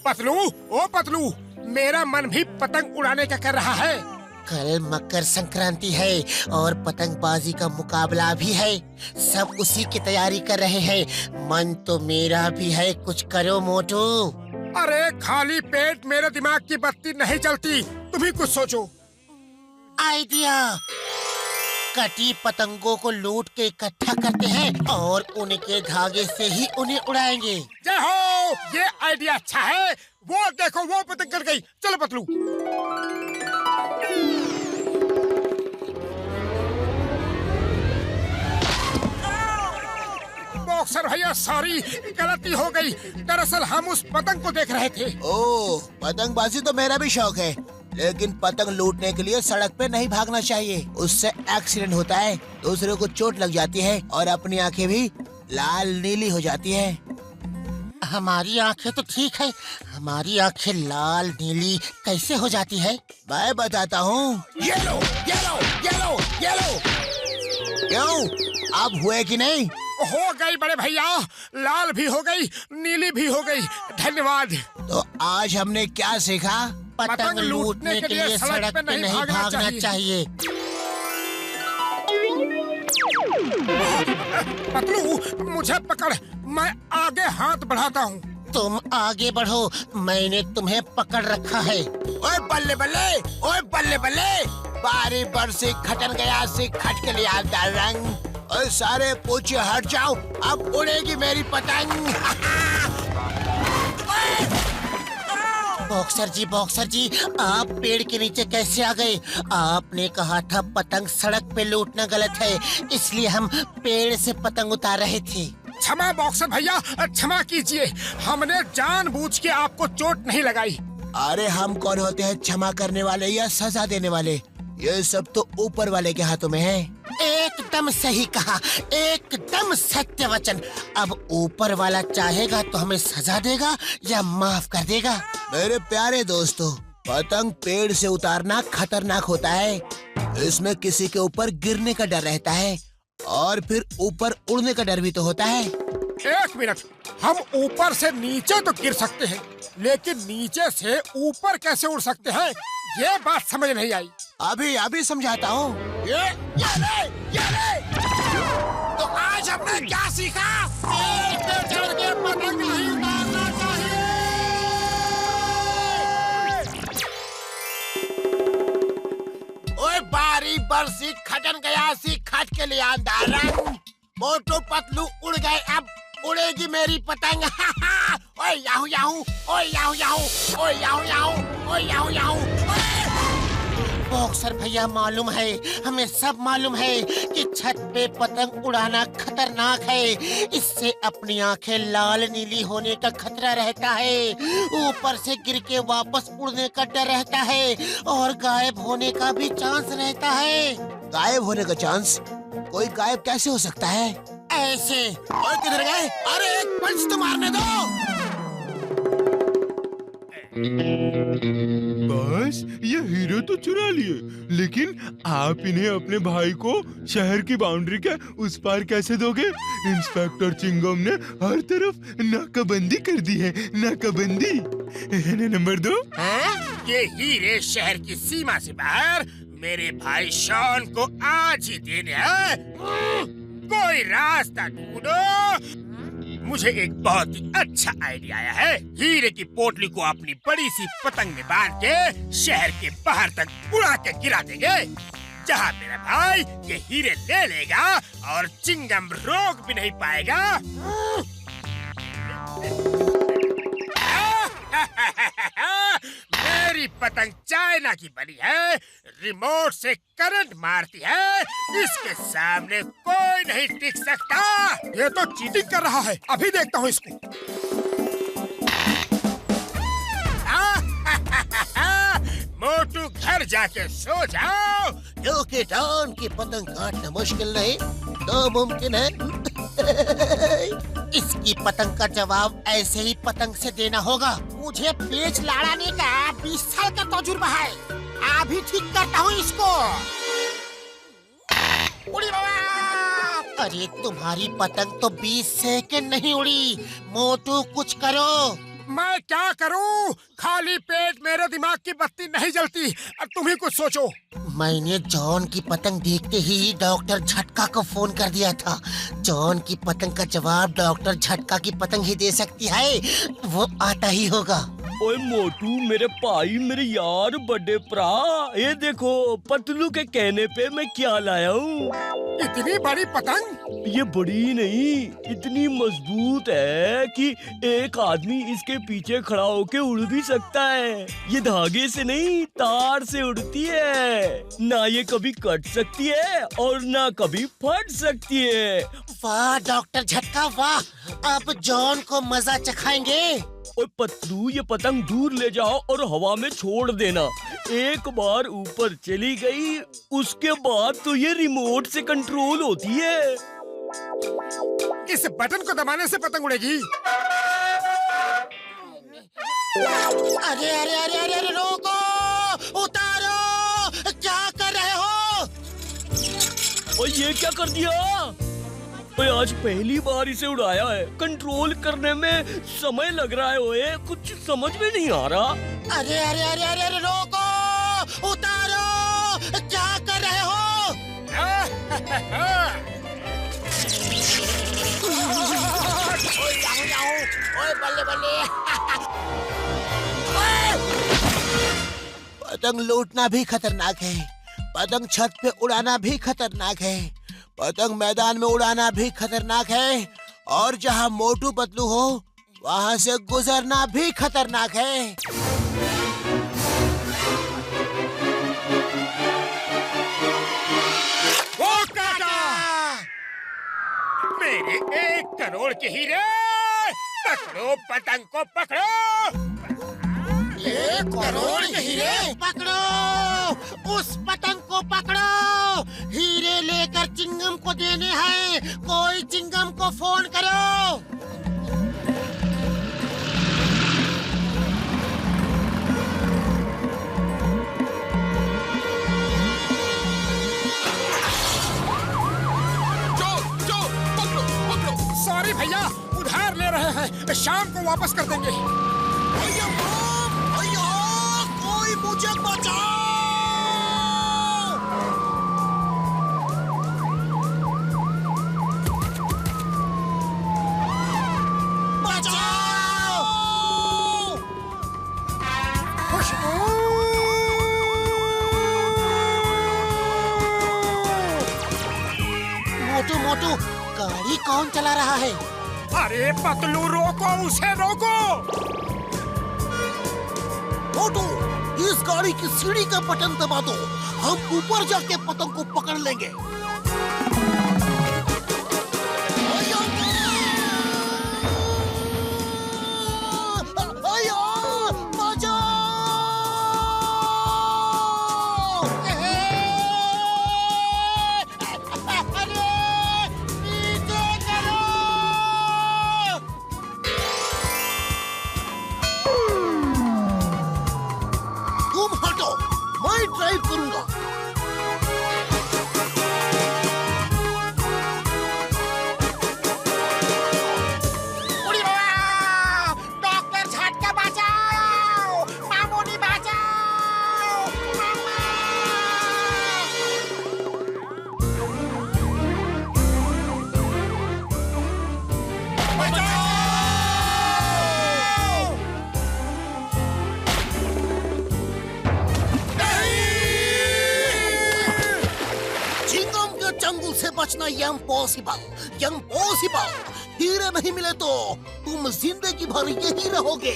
पतलू, ओ पतलू, मेरा मन भी पतंग उड़ाने का कर रहा है। कल मकर संक्रांति है और पतंगबाजी का मुकाबला भी है। सब उसी की तैयारी कर रहे हैं। मन तो मेरा भी है, कुछ करो मोटू। अरे खाली पेट मेरे दिमाग की बत्ती नहीं चलती, तुम ही कुछ सोचो। आइडिया, कटी पतंगों को लूट के इकट्ठा करते हैं और उनके धागे से ही उन्हें उड़ाएंगे। जय हो, ये आइडिया अच्छा है। वो देखो, वो पतंग कट गई। चलो पतलू। बॉक्सर भैया सॉरी, गलती हो गई। दरअसल हम उस पतंग को देख रहे थे। ओह, पतंगबाजी तो मेरा भी शौक है, लेकिन पतंग लूटने के लिए सड़क पे नहीं भागना चाहिए। उससे एक्सीडेंट होता है, दूसरे को चोट लग जाती है और अपनी आंखें भी लाल नीली हो जाती है। हमारी आंखें तो ठीक है, हमारी आंखें लाल नीली कैसे हो जाती है? मैं बताता हूँ। Yellow yellow yellow yellow. क्यों, अब हुए कि नहीं? हो गई बड़े भैया, लाल भी हो गई, नीली भी हो गई। धन्यवाद। तो आज हमने क्या सीखा? पतंग लूटने के लिए सड़क पे नहीं भागना चाहिए। पतलू मुझे पकड़, मैं आगे हाथ बढ़ाता हूँ। तुम आगे बढ़ो, मैंने तुम्हें पकड़ रखा है। ओए बल्ले बल्ले, ओए बल्ले बल्ले, बारी बरसी खटन गया से खट के लिए आता रंग। ओए सारे पूछे हट जाओ, अब उड़ेगी मेरी पतंग। बॉक्सर जी, आप पेड़ के नीचे कैसे आ गए? आपने कहा था पतंग सड़क पे लूटना गलत है, इसलिए हम पेड़ से पतंग उतार रहे थे। क्षमा बॉक्सर भैया, क्षमा कीजिए, हमने जानबूझ के आपको चोट नहीं लगाई। अरे हम कौन होते हैं क्षमा करने वाले या सजा देने वाले? ये सब तो ऊपर वाले के हाथों में है। एकदम सही कहा, एकदम सत्य वचन। अब ऊपर वाला चाहेगा तो हमें सजा देगा या माफ कर देगा। मेरे प्यारे दोस्तों, पतंग पेड़ से उतारना खतरनाक होता है। इसमें किसी के ऊपर गिरने का डर रहता है और फिर ऊपर उड़ने का डर भी तो होता है। एक मिनट, हम ऊपर से नीचे तो गिर सकते हैं, लेकिन नीचे से ऊपर कैसे उड़ सकते हैं? ये बात समझ नहीं आई। अभी समझाता हूँ। ये ले। तो आज हमने क्या सीखा? पेड़ पे चढ़ के पतंग नहीं उतारना चाहिए। ओए बारी बरसी खटन गया सी खट के लिए अंधारा। मोटू पतलू उड़ गए, अब उड़ेगी मेरी पतंग। ओए याहू याहू, ओए याहू याहू, ओए याहू याहू, ओए याहू याहू। बॉक्सर भैया मालूम है, हमें सब मालूम है कि छत पे पतंग उड़ाना खतरनाक है। इससे अपनी आंखें लाल नीली होने का खतरा रहता है, ऊपर से गिर के वापस उड़ने का डर रहता है और गायब होने का भी चांस रहता है। गायब होने का चांस? कोई गायब कैसे हो सकता है? ऐसे। और किधर गए? अरे एक पंच तो मारने दो। बस ये हीरो तो चुरा लिए, लेकिन आप इन्हें अपने भाई को शहर की बाउंड्री के उस पार कैसे दोगे? इंस्पेक्टर चिंगम ने हर तरफ नाकाबंदी कर दी है, नाकाबंदी। नंबर 2, ये हीरे शहर की सीमा से बाहर मेरे भाई शॉन को आज ही देने हैं। कोई रास्ता ढूंढो। मुझे एक बहुत ही अच्छा आइडिया आया है। हीरे की पोटली को अपनी बड़ी सी पतंग में बांध के शहर के बाहर तक उड़ा के गिरा देंगे, जहाँ मेरा भाई ये हीरे ले लेगा और चिंगम रोक भी नहीं पाएगा। मेरी पतंग चाइना की बनी है, रिमोट से करंट मारती है, इसके सामने कोई नहीं टिक सकता। ये तो चीटिंग कर रहा है, अभी देखता हूँ इसको। मोटू घर जाके सो जाओ। क्योंकि डॉन की पतंग काटना मुश्किल नहीं तो मुमकिन है। इसकी पतंग का जवाब ऐसे ही पतंग से देना होगा। मुझे पेच लड़ाने का 20 साल का तजुर्बा है, अभी ठीक करता हूँ इसको। उड़ी बाबा! अरे तुम्हारी पतंग तो 20 सेकंड नहीं उड़ी। मोटू कुछ करो। मैं क्या करूं? खाली पेट मेरे दिमाग की बत्ती नहीं जलती। अब तुम ही कुछ सोचो। मैंने जॉन की पतंग देखते ही डॉक्टर झटका को फोन कर दिया था। जॉन की पतंग का जवाब डॉक्टर झटका की पतंग ही दे सकती है। वो आता ही होगा। ओए मोटू, मेरे भाई, मेरे यार, बड़े भरा, ये देखो पतलू के कहने पे मैं क्या लाया हूँ। इतनी बड़ी पतंग? ये बड़ी नहीं, इतनी मजबूत है कि एक आदमी इसके पीछे खड़ा होके उड़ भी सकता है। ये धागे से नहीं, तार से उड़ती है। ना ये कभी कट सकती है और ना कभी फट सकती है। वाह डॉक्टर झटका वाह, अब जॉन को मजा चखाएंगे। और पतलू, ये पतंग दूर ले जाओ और हवा में छोड़ देना। एक बार ऊपर चली गई, उसके बाद तो ये रिमोट से कंट्रोल होती है। इस बटन को दबाने से पतंग उड़ेगी। अरे अरे अरे अरे अरे रोको, उतारो, क्या कर रहे हो? और ये क्या कर दिया? ओए, आज पहली बार इसे उड़ाया है। कंट्रोल करने में समय लग रहा है। ओए, कुछ समझ में नहीं आ रहा। अरे अरे अरे अरे अरे रोको, उतारो, क्या कर रहे हो? ओए बल्ले बल्ले। पतंग लूटना भी खतरनाक है, पतंग छत पे उड़ाना भी खतरनाक है, पतंग मैदान में उड़ाना भी खतरनाक है, और जहाँ मोटू पतलू हो वहाँ से गुजरना भी खतरनाक है। वो काका! मेरे 1 करोड़ के हीरे! पकड़ो पतंग को, पकड़ो! 1 करोड़ के हीरे पकड़ो, उस पतंग को पकड़ो। हीरे लेकर चिंगम को देने हैं, कोई चिंगम को फोन करो। सॉरी भैया, उधार ले रहे हैं, शाम को वापस कर देंगे। भैया, कोई मुझे बचाओ! बचाओ! खुशबू! मोटू मोटू, गाड़ी कौन चला रहा है? अरे पतलू, रोको उसे, रोको! मोटू, इस गाड़ी की सीढ़ी का बटन दबा दो, हम ऊपर जाके पतंग को पकड़ लेंगे। ड्राइव करूंगा। डॉक्टर झटका बचाओ, मामूनी बचाओ, मामा। जंगल से बचना इम्पॉसिबल, हीरे नहीं मिले तो तुम जिंदगी भर यही रहोगे।